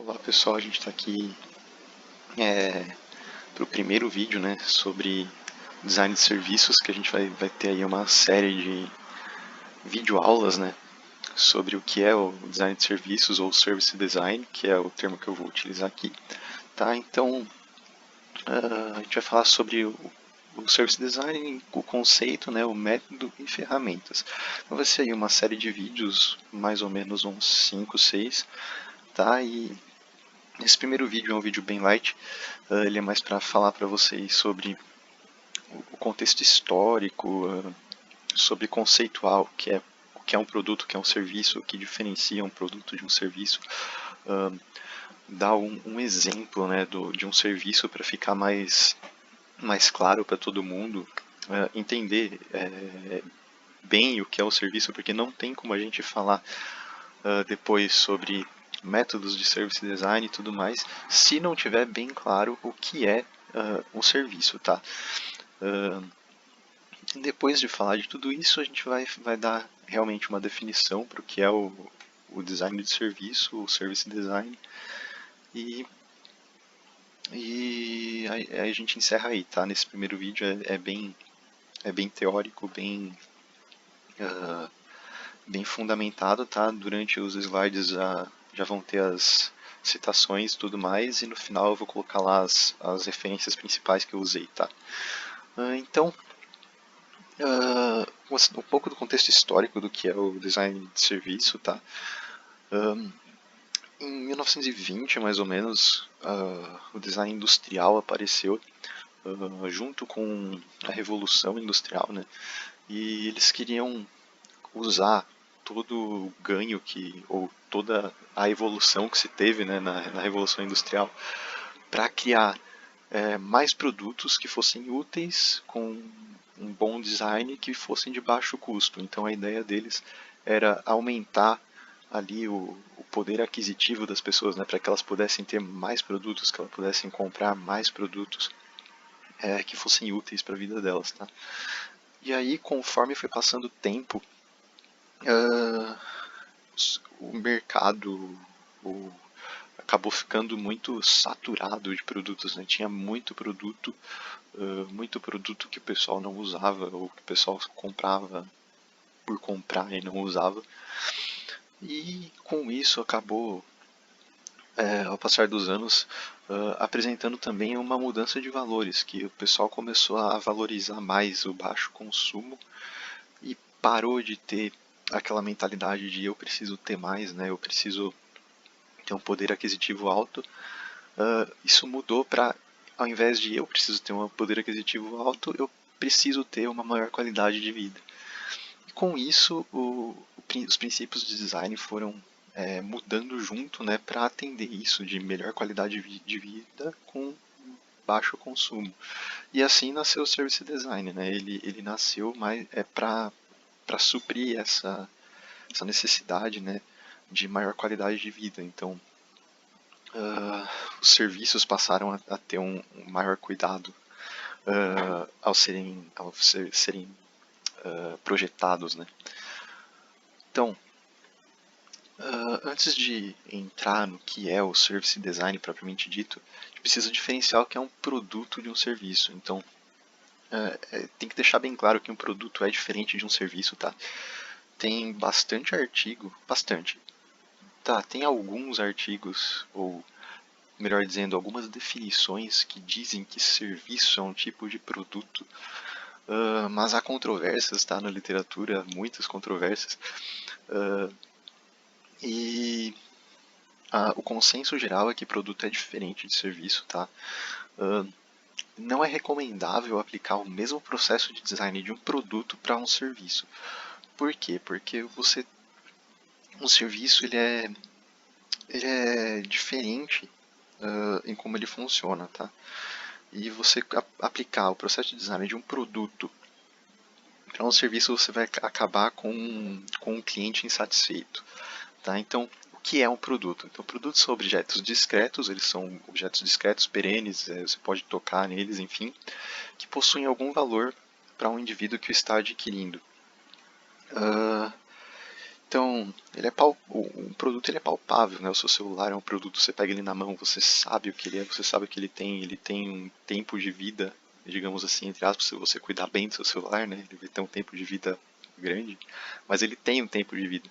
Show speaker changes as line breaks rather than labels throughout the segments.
Olá pessoal, a gente está aqui para o primeiro vídeo, né, sobre design de serviços, que a gente vai ter aí uma série de videoaulas, né, sobre o que é o design de serviços ou service design, que é o termo que eu vou utilizar aqui, tá? Então, a gente vai falar sobre o service design, o conceito, né, o método e ferramentas. Então vai ser aí uma série de vídeos, mais ou menos uns 5, 6, tá? E esse primeiro vídeo é um vídeo bem light, ele é mais para falar para vocês sobre o contexto histórico, sobre conceitual, o que é um produto, o que é um serviço, o que diferencia um produto de um serviço, dar um exemplo, né, de um serviço para ficar mais claro para todo mundo, entender bem o que é o serviço, porque não tem como a gente falar depois sobre métodos de service design e tudo mais, se não tiver bem claro o que é um serviço, tá? Depois de falar de tudo isso, a gente vai dar realmente uma definição para o que é o design de serviço, o service design, e a gente encerra aí, tá? Nesse primeiro vídeo é bem teórico, bem fundamentado, tá? Durante os slides já vão ter as citações e tudo mais, e no final eu vou colocar lá as referências principais que eu usei, tá? Então, um pouco do contexto histórico do que é o design de serviço, tá? Em 1920, mais ou menos, o design industrial apareceu junto com a Revolução Industrial, né? E eles queriam usar todo o ganho ou toda a evolução que se teve, né, na Revolução Industrial para criar mais produtos que fossem úteis, com um bom design, que fossem de baixo custo. Então a ideia deles era aumentar ali o poder aquisitivo das pessoas, né, para que elas pudessem ter mais produtos, que elas pudessem comprar mais produtos que fossem úteis para a vida delas, tá? E aí, conforme foi passando o tempo, o mercado acabou ficando muito saturado de produtos, né? Tinha muito produto que o pessoal não usava ou que o pessoal comprava por comprar e não usava. E com isso acabou, ao passar dos anos, apresentando também uma mudança de valores, que o pessoal começou a valorizar mais o baixo consumo e parou de ter aquela mentalidade de eu preciso ter mais, né? Eu preciso ter um poder aquisitivo alto. Isso mudou para, ao invés de eu preciso ter um poder aquisitivo alto, eu preciso ter uma maior qualidade de vida. E com isso, os princípios de design foram mudando junto, né, para atender isso de melhor qualidade de vida com baixo consumo. E assim nasceu o service design, né? Ele nasceu mais para suprir essa necessidade, né, de maior qualidade de vida. Então, os serviços passaram a ter um maior cuidado ao serem projetados, né? Então, antes de entrar no que é o service design propriamente dito, a gente precisa diferenciar o que é um produto de um serviço. Então, tem que deixar bem claro que um produto é diferente de um serviço, tá? Tem bastante artigo, bastante. Tá, tem alguns artigos, ou melhor dizendo, algumas definições que dizem que serviço é um tipo de produto, mas há controvérsias, tá, na literatura, muitas controvérsias, e o consenso geral é que produto é diferente de serviço, tá? Não é recomendável aplicar o mesmo processo de design de um produto para um serviço. Por quê? Porque um serviço ele é diferente em como ele funciona, tá? E você aplicar o processo de design de um produto para um serviço, você vai acabar com um cliente insatisfeito, tá? Então, o que é um produto? Então, produtos são objetos discretos, eles são objetos discretos, perenes, você pode tocar neles, enfim, que possuem algum valor para um indivíduo que o está adquirindo. Então, o produto ele é palpável, né? O seu celular é um produto, você pega ele na mão, você sabe o que ele é, você sabe o que ele tem um tempo de vida, digamos assim, entre aspas, se você cuidar bem do seu celular, né? Ele vai ter um tempo de vida grande, mas ele tem um tempo de vida.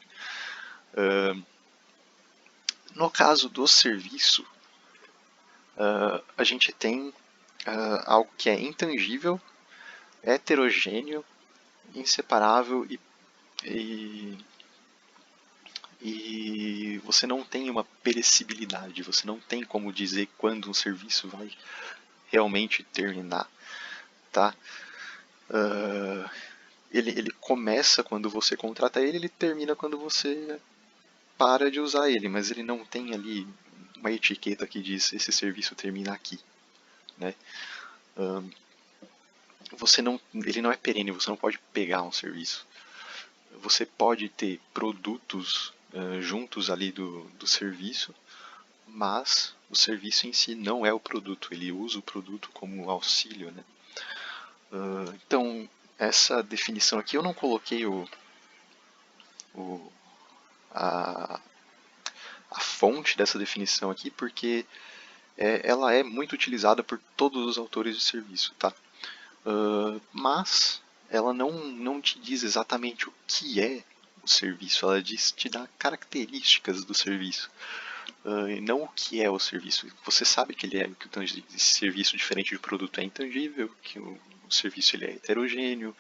No caso do serviço, a gente tem algo que é intangível, heterogêneo, inseparável e e você não tem uma perecibilidade, você não tem como dizer quando um serviço vai realmente terminar, tá? Ele começa quando você contrata ele, ele termina quando você para de usar ele, mas ele não tem ali uma etiqueta que diz esse serviço termina aqui, né? Ele não é perene, você não pode pegar um serviço. Você pode ter produtos juntos ali do serviço, mas o serviço em si não é o produto, ele usa o produto como auxílio, né? Então, essa definição aqui eu não coloquei o, a, a fonte dessa definição aqui porque ela é muito utilizada por todos os autores de serviço, tá? Mas ela não te diz exatamente o que é o serviço, ela te dá características do serviço. E não o que é o serviço. Você sabe que ele é que esse serviço diferente do produto é intangível, que o serviço ele é heterogêneo,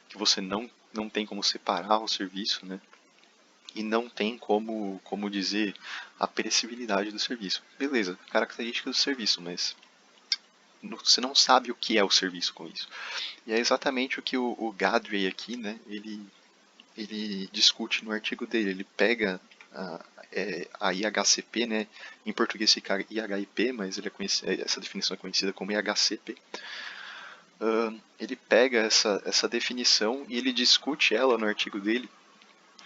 que você não tem como separar o serviço, né? E não tem como dizer a perecibilidade do serviço. Beleza, característica do serviço, mas você não sabe o que é o serviço com isso. E é exatamente o que o Gadrey aqui, né, ele discute no artigo dele. Ele pega a IHCP, né, em português fica IHIP, mas essa definição é conhecida como IHCP. Ele pega essa definição e ele discute ela no artigo dele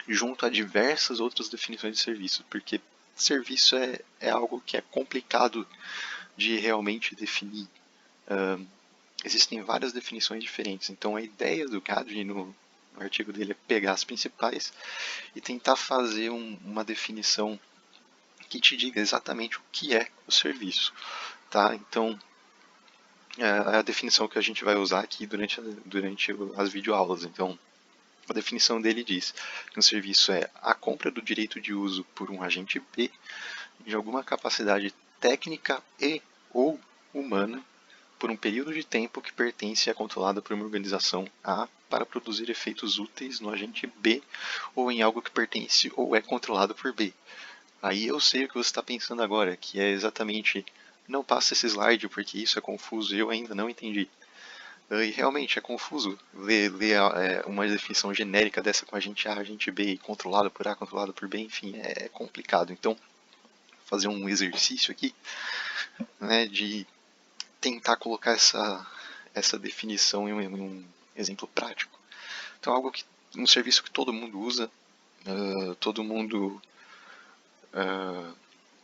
junto a diversas outras definições de serviço, porque serviço é algo que é complicado de realmente definir. Existem várias definições diferentes, então a ideia do Gadrey no artigo dele é pegar as principais e tentar fazer uma definição que te diga exatamente o que é o serviço, tá? Então, é a definição que a gente vai usar aqui durante as videoaulas. Então, a definição dele diz que um serviço é a compra do direito de uso por um agente B de alguma capacidade técnica e ou humana por um período de tempo que pertence e é controlada por uma organização A para produzir efeitos úteis no agente B ou em algo que pertence ou é controlado por B. Aí eu sei o que você está pensando agora, que é exatamente não passa esse slide porque isso é confuso e eu ainda não entendi. E realmente é confuso ler uma definição genérica dessa com agente A, agente B, controlado por A, controlado por B, enfim, é complicado. Então, fazer um exercício aqui, né, de tentar colocar essa definição em um exemplo prático. Então, um serviço que todo mundo usa, todo mundo,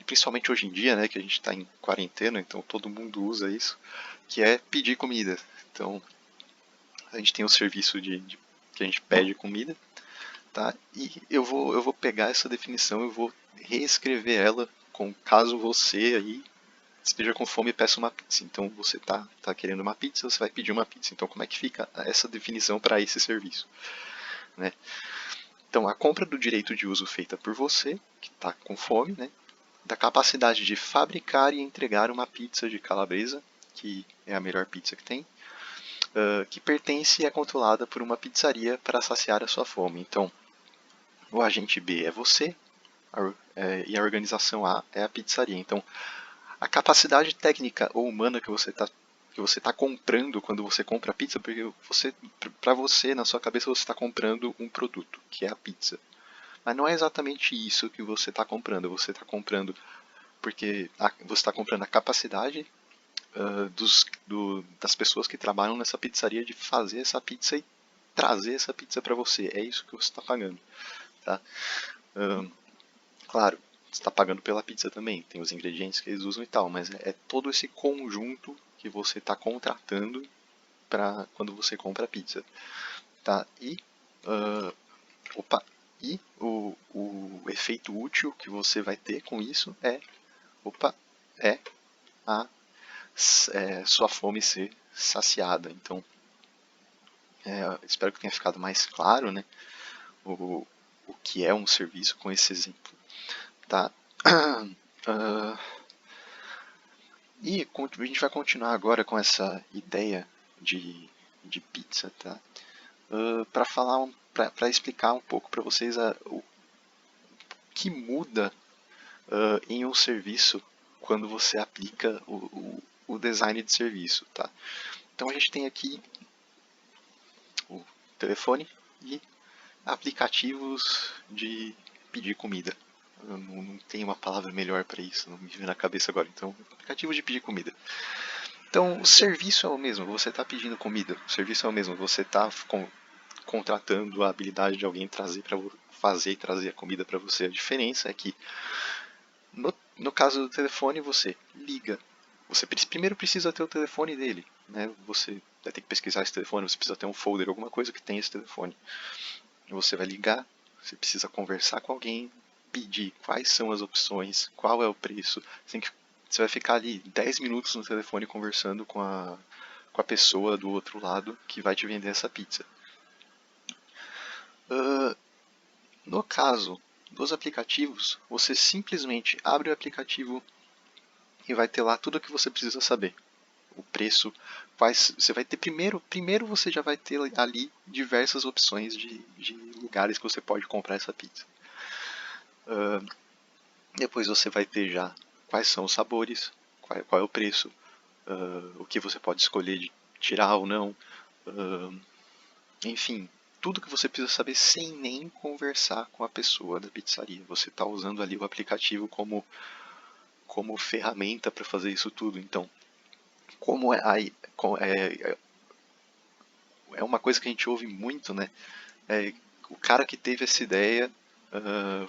principalmente hoje em dia, né, que a gente está em quarentena, então todo mundo usa isso, que é pedir comida. Então, a gente tem o serviço que a gente pede comida, tá? E eu vou pegar essa definição, eu vou reescrever ela com caso você aí esteja com fome e peça uma pizza. Então você tá querendo uma pizza, você vai pedir uma pizza. Então como é que fica essa definição para esse serviço? Né? Então a compra do direito de uso feita por você, que está com fome, né? Da capacidade de fabricar e entregar uma pizza de calabresa, que é a melhor pizza que tem, que pertence e é controlada por uma pizzaria para saciar a sua fome. Então o agente B é você e a organização A é a pizzaria. Então a capacidade técnica ou humana que você está comprando quando você compra a pizza, porque para você, na sua cabeça, você está comprando um produto, que é a pizza. Mas não é exatamente isso que você está comprando. Você está comprando porque você está comprando a capacidade das pessoas que trabalham nessa pizzaria de fazer essa pizza e trazer essa pizza para você. É isso que você está pagando. Tá? Claro, você está pagando pela pizza também, tem os ingredientes que eles usam e tal, mas é todo esse conjunto que você está contratando para quando você compra a pizza, tá? Opa, E o efeito útil que você vai ter com isso é a sua fome ser saciada. Então, espero que tenha ficado mais claro, né, o que é um serviço com esse exemplo. Tá? E a gente vai continuar agora com essa ideia de pizza, tá? Para explicar um pouco para vocês o que muda em um serviço quando você aplica o design de serviço, tá? Então a gente tem aqui o telefone e aplicativos de pedir comida. Eu não tenho uma palavra melhor para isso, não me vem na cabeça agora. Então, aplicativos de pedir comida. Então, o serviço é o mesmo, você está pedindo comida. O serviço é o mesmo, você está contratando a habilidade de alguém trazer para fazer e trazer a comida para você. A diferença é que no caso do telefone, você liga. Você primeiro precisa ter o telefone dele, né? Você vai ter que pesquisar esse telefone, você precisa ter um folder, alguma coisa que tenha esse telefone. Você vai ligar, você precisa conversar com alguém, pedir quais são as opções, qual é o preço. Você vai ficar ali 10 minutos no telefone conversando com a pessoa do outro lado que vai te vender essa pizza. No caso dos aplicativos, você simplesmente abre o aplicativo e vai ter lá tudo o que você precisa saber. O preço, você vai ter primeiro você já vai ter ali diversas opções de lugares que você pode comprar essa pizza. Depois você vai ter já quais são os sabores, qual é o preço, o que você pode escolher de tirar ou não, enfim, tudo que você precisa saber sem nem conversar com a pessoa da pizzaria. Você está usando ali o aplicativo como ferramenta para fazer isso tudo. Então, como é uma coisa que a gente ouve muito, né? O cara que teve essa ideia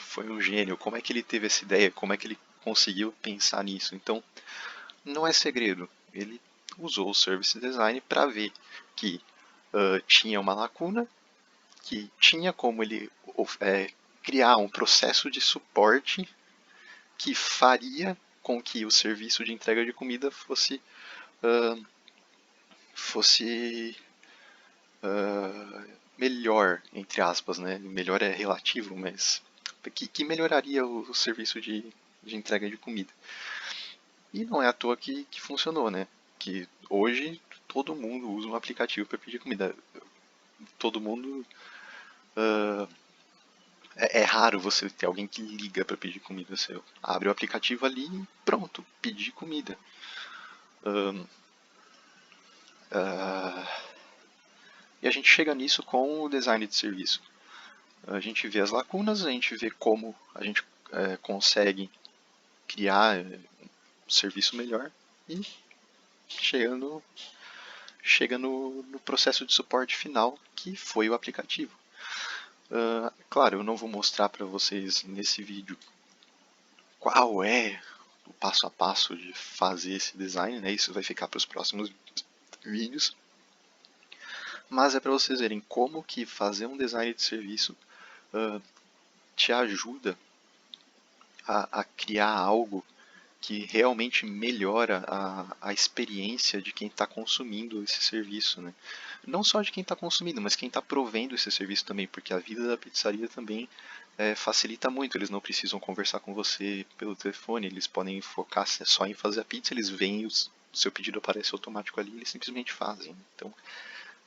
foi um gênio. Como é que ele teve essa ideia? Como é que ele conseguiu pensar nisso? Então, não é segredo. Ele usou o Service Design para ver que tinha uma lacuna, que tinha como ele criar um processo de suporte que faria com que o serviço de entrega de comida fosse melhor, entre aspas, né? Melhor é relativo, mas que melhoraria o serviço de entrega de comida. E não é à toa que funcionou, né? Que hoje todo mundo usa um aplicativo para pedir comida. Todo mundo é raro você ter alguém que liga para pedir comida. Você abre o aplicativo ali e pronto, pedir comida. E a gente chega nisso com o design de serviço. A gente vê as lacunas, a gente vê como a gente consegue criar um serviço melhor e chega no processo de suporte final, que foi o aplicativo. Claro, eu não vou mostrar para vocês nesse vídeo qual é o passo a passo de fazer esse design, né? Isso vai ficar para os próximos vídeos. Mas é para vocês verem como que fazer um design de serviço te ajuda a criar algo que realmente melhora a experiência de quem está consumindo esse serviço, né? Não só de quem está consumindo, mas quem está provendo esse serviço também, porque a vida da pizzaria também facilita muito. Eles não precisam conversar com você pelo telefone, eles podem focar só em fazer a pizza, eles veem o seu pedido aparece automático ali, eles simplesmente fazem. Então,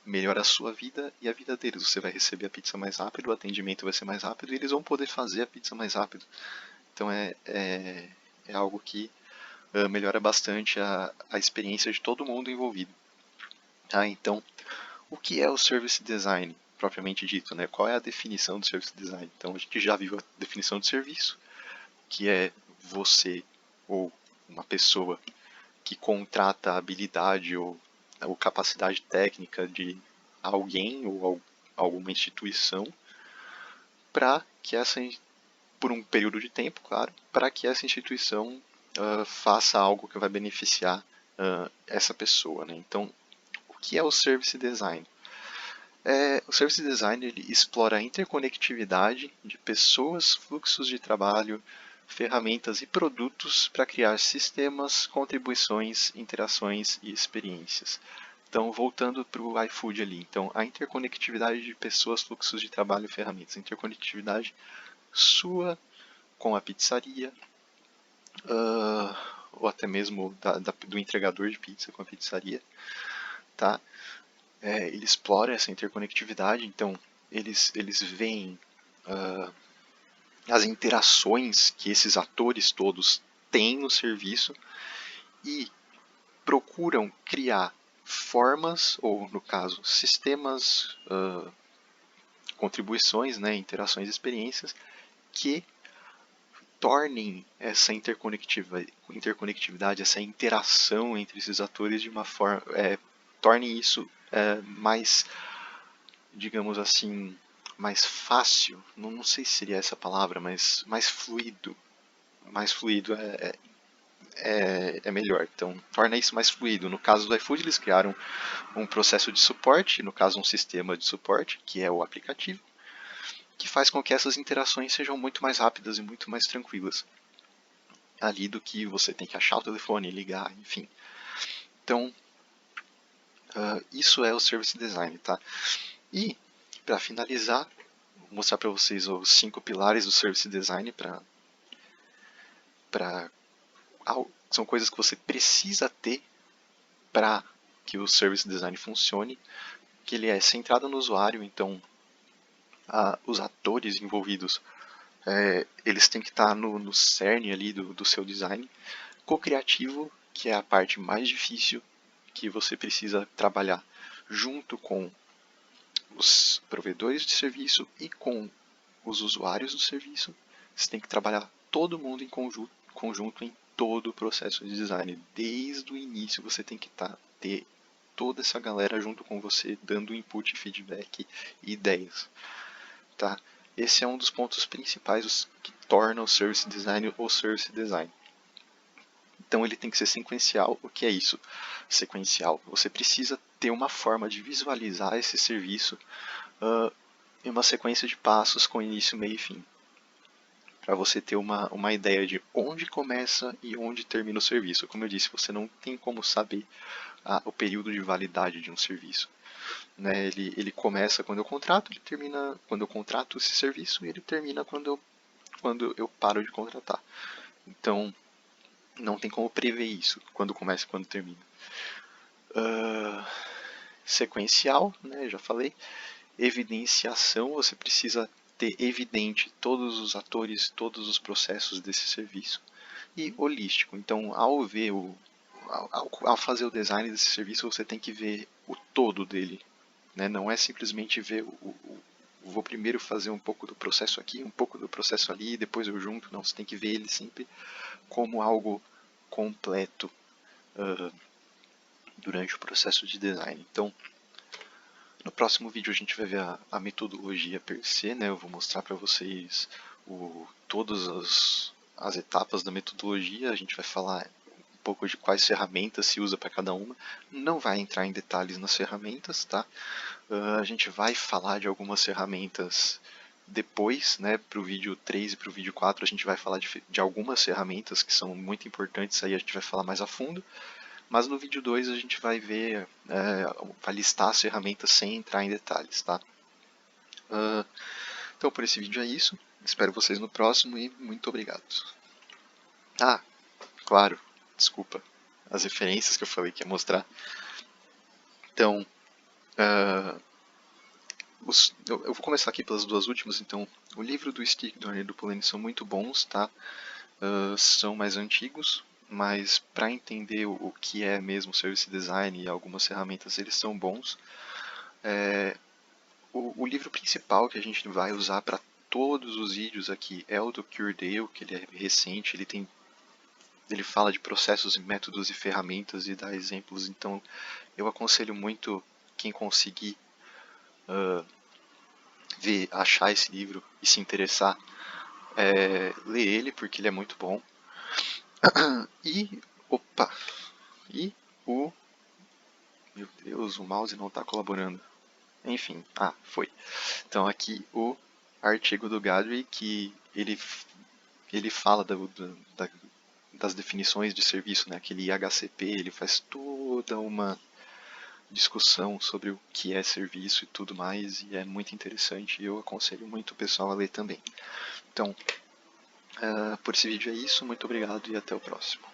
melhora a sua vida e a vida deles. Você vai receber a pizza mais rápido, o atendimento vai ser mais rápido e eles vão poder fazer a pizza mais rápido. Então é algo que melhora bastante a experiência de todo mundo envolvido. Então, o que é o Service Design, propriamente dito? Né? Qual é a definição do Service Design? Então, a gente já viu a definição de serviço, que é você ou uma pessoa que contrata a habilidade ou capacidade técnica de alguém ou alguma instituição para que por um período de tempo, claro, para que essa instituição faça algo que vai beneficiar essa pessoa. Né? Então, o que é o Service Design? O Service Design ele explora a interconectividade de pessoas, fluxos de trabalho, ferramentas e produtos para criar sistemas, contribuições, interações e experiências. Então, voltando para o iFood ali. Então, a interconectividade de pessoas, fluxos de trabalho e ferramentas. A interconectividade sua com a pizzaria, ou até mesmo do entregador de pizza com a pizzaria. Tá? Ele explora essa interconectividade, então eles veem as interações que esses atores todos têm no serviço e procuram criar formas, ou no caso, sistemas, contribuições, né, interações e experiências que tornem essa interconectividade, essa interação entre esses atores de uma forma, tornem isso mais, digamos assim, mais fácil, não sei se seria essa palavra, mas mais fluido. Mais fluido é melhor. Então, torna isso mais fluido. No caso do iFood, eles criaram um processo de suporte, no caso um sistema de suporte, que é o aplicativo, que faz com que essas interações sejam muito mais rápidas e muito mais tranquilas ali do que você tem que achar o telefone, ligar, enfim. Então, isso é o Service Design, tá? E, para finalizar, vou mostrar para vocês os 5 pilares do Service Design são coisas que você precisa ter para que o Service Design funcione, que ele é centrado no usuário, então os atores envolvidos eles têm que estar no cerne ali do seu design. Co-criativo, que é a parte mais difícil, que você precisa trabalhar junto com os provedores de serviço e com os usuários do serviço. Você tem que trabalhar todo mundo em conjunto em todo o processo de design. Desde o início você tem que ter toda essa galera junto com você, dando input, feedback e ideias. Tá? Esse é um dos pontos principais que torna o Service Design o Service Design. Então ele tem que ser sequencial. O que é isso? Sequencial. Você precisa ter uma forma de visualizar esse serviço em uma sequência de passos com início, meio e fim. Para você ter uma ideia de onde começa e onde termina o serviço. Como eu disse, você não tem como saber o período de validade de um serviço. Né? Ele começa quando eu contrato, ele termina quando eu contrato esse serviço e ele termina quando eu paro de contratar. Então, não tem como prever isso, quando começa e quando termina. Sequencial, né, já falei. Evidenciação, você precisa ter evidente todos os atores, todos os processos desse serviço. E holístico, então ao fazer o design desse serviço, você tem que ver o todo dele. Né? Não é simplesmente ver vou primeiro fazer um pouco do processo aqui, um pouco do processo ali, depois eu junto. Não, você tem que ver ele sempre como algo completo durante o processo de design. Então, no próximo vídeo a gente vai ver a metodologia per se, né? Eu vou mostrar para vocês todas as etapas da metodologia, a gente vai falar um pouco de quais ferramentas se usa para cada uma. Não vai entrar em detalhes nas ferramentas, tá? A gente vai falar de algumas ferramentas depois, né, para o vídeo 3 e para o vídeo 4 a gente vai falar de algumas ferramentas que são muito importantes, aí a gente vai falar mais a fundo, mas no vídeo 2 a gente vai ver, vai listar as ferramentas sem entrar em detalhes, tá? Então por esse vídeo é isso, espero vocês no próximo e muito obrigado. Ah, claro, desculpa, as referências que eu falei que ia mostrar. Então, eu vou começar aqui pelas duas últimas. Então, o livro do Stickdorn e do Polanyi são muito bons, tá? São mais antigos, mas para entender o que é mesmo Service Design e algumas ferramentas, eles são bons. O livro principal que a gente vai usar para todos os vídeos aqui é o do Kuردale, que ele é recente, ele fala de processos, métodos e ferramentas e dá exemplos. Então, eu aconselho muito quem conseguir achar esse livro e se interessar, ler ele, porque ele é muito bom. E meu Deus, o mouse não está colaborando. Enfim, foi. Então aqui o artigo do Gadry, que ele fala das definições de serviço, né? Aquele IHCP, ele faz toda uma discussão sobre o que é serviço e tudo mais, e é muito interessante, e eu aconselho muito o pessoal a ler também. Então, por esse vídeo é isso, muito obrigado e até o próximo.